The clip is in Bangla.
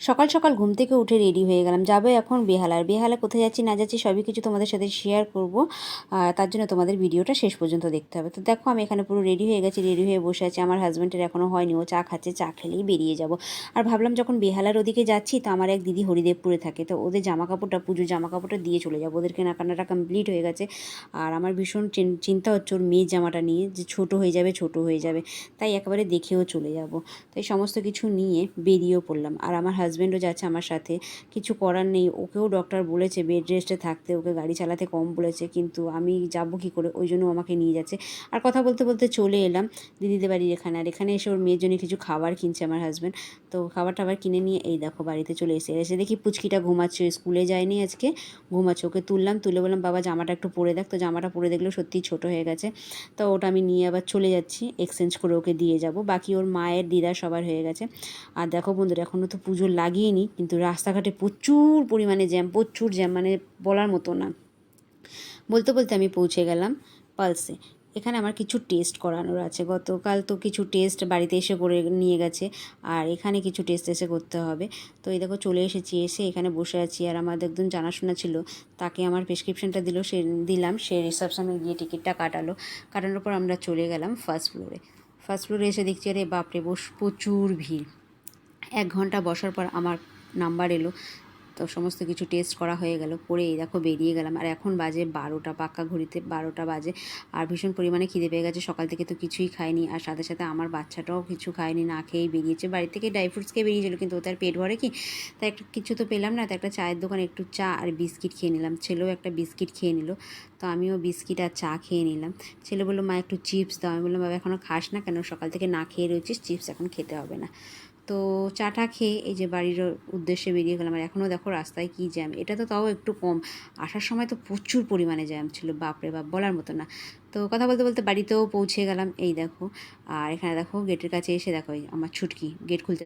সকাল সকাল ঘুম থেকে উঠে রেডি হয়ে গেলাম, যাবো এখন বেহালার। বেহালা কোথায় যাচ্ছি না যাচ্ছি সবই কিছু তোমাদের সাথে শেয়ার করব। তার জন্য তোমাদের ভিডিওটা শেষ পর্যন্ত দেখতে হবে। তো দেখো আমি এখানে পুরো রেডি হয়ে গেছি, রেডি হয়ে বসে আছি। আমার হাজব্যান্ডের এখনও হয়নি, ও চা খাচ্ছে, চা খেলেই বেরিয়ে যাব। আর ভাবলাম যখন বেহালার ওদিকে যাচ্ছি, তো আমার এক দিদি হরিদেবপুরে থাকে, তো ওদের জামা কাপড়টা, পুজোর জামা কাপড়টা দিয়ে চলে যাবো। ওদের কেনাকাটা কমপ্লিট হয়ে গেছে। আর আমার ভীষণ চিন্তা হচ্ছে ওর মেয়ের জামাটা নিয়ে, যে ছোট হয়ে যাবে, ছোট হয়ে যাবে, তাই একেবারে দেখেও চলে যাব। তাই সমস্ত কিছু নিয়ে বেরিয়েও পড়লাম। আর আমার হাজব্যান্ডও যাচ্ছে আমার সাথে, কিছু করার নেই। ওকেও ডক্টর বলেছে বেড রেস্টে থাকতে, ওকে গাড়ি চালাতে কম বলেছে, কিন্তু আমি যাব কী করে, ওই জন্য আমাকে নিয়ে যাচ্ছে। আর কথা বলতে বলতে চলে এলাম দিদিদের বাড়ির এখানে। আর এখানে এসে ওর মেয়ের জন্য কিছু খাবার কিনছে আমার হাজব্যান্ড। তো খাবার টাবার কিনে নিয়ে এই দেখো বাড়িতে চলে এসে দেখি পুচকিটা ঘুমাচ্ছে, স্কুলে যায়নি আজকে, ঘুমাচ্ছে। ওকে তুললাম, তুলে বললাম বাবা জামাটা একটু পরে দেখ। তো জামাটা পরে দেখলেও সত্যিই ছোট হয়ে গেছে। তো ওটা আমি নিয়ে আবার চলে যাচ্ছি, এক্সচেঞ্জ করে ওকে দিয়ে যাব। বাকি ওর মায়ের, দিদার সবার হয়ে গেছে। আর দেখো বন্ধুরা, এখনও তো পুজো লাগিয়েনি, কিন্তু রাস্তাঘাটে প্রচুর পরিমাণে জ্যাম, প্রচুর জ্যাম, মানে বলার মতো না। বলতে বলতে আমি পৌঁছে গেলাম পালসে। এখানে আমার কিছু টেস্ট করানোর আছে। গতকাল তো কিছু টেস্ট বাড়িতে এসে করে নিয়ে গেছে, আর এখানে কিছু টেস্ট এসে করতে হবে। তো এই দেখো চলে এসেছি, এসে এখানে বসে আছি। আর আমার একজন জানাশোনা ছিল, তাকে আমার প্রেসক্রিপশনটা দিলাম, সে রিসেপশনে গিয়ে টিকিটটা কাটানোর পর আমরা চলে গেলাম ফার্স্ট ফ্লোরে। ফার্স্ট ফ্লোরে এসে দেখছি আরে বাপরে, প্রচুর ভিড়। 1 ঘন্টা বসার পর আমার নাম্বার এলো। তো সমস্ত কিছু টেস্ট করা হয়ে গেল, করে এই দেখো বেরিয়ে গেলাম। আর এখন বাজে 12টা, পাক্কা ঘড়িতে 12টা বাজে। আর ভীষণ পরিমাণে খিদে পেয়ে গেছে, সকাল থেকে তো কিছুই খাইনি। আর সাথে সাথে আমার বাচ্চাটাও কিছু খায়নি, না খেয়েই বেরিয়েছে। বাড়ি থেকে ড্রাই ফ্রুটস খেয়ে বেরিয়েছিল, কিন্তু ও তার পেট ভরে কি, তাই একটা কিছু তো পেলাম না। তো একটা চায়ের দোকানে একটু চা আর বিস্কিট খেয়ে নিলাম। ছেলেও একটা বিস্কিট খেয়ে নিল, তো আমিও বিস্কিট আর চা খেয়ে নিলাম। ছেলে বললো মা একটু চিপস দাও। আমি বললাম বাবা এখনও খাস না কেন, সকাল থেকে না খেয়ে রয়েছিস, চিপস এখন খেতে হবে না। তো চাটা খেয়ে এই যে বাড়ির উদ্দেশ্যে বেরিয়ে গেলাম। আর এখনও দেখো রাস্তায় কী জ্যাম, এটা তো তাও একটু কম, আসার সময় তো প্রচুর পরিমাণে জ্যাম ছিল, বাপরে বাপ, বলার মতো না। তো কথা বলতে বলতে বাড়িতেও পৌঁছে গেলাম, এই দেখো। আর এখানে দেখো গেটের কাছে এসে দেখো আমার ছুটকি গেট খুলতে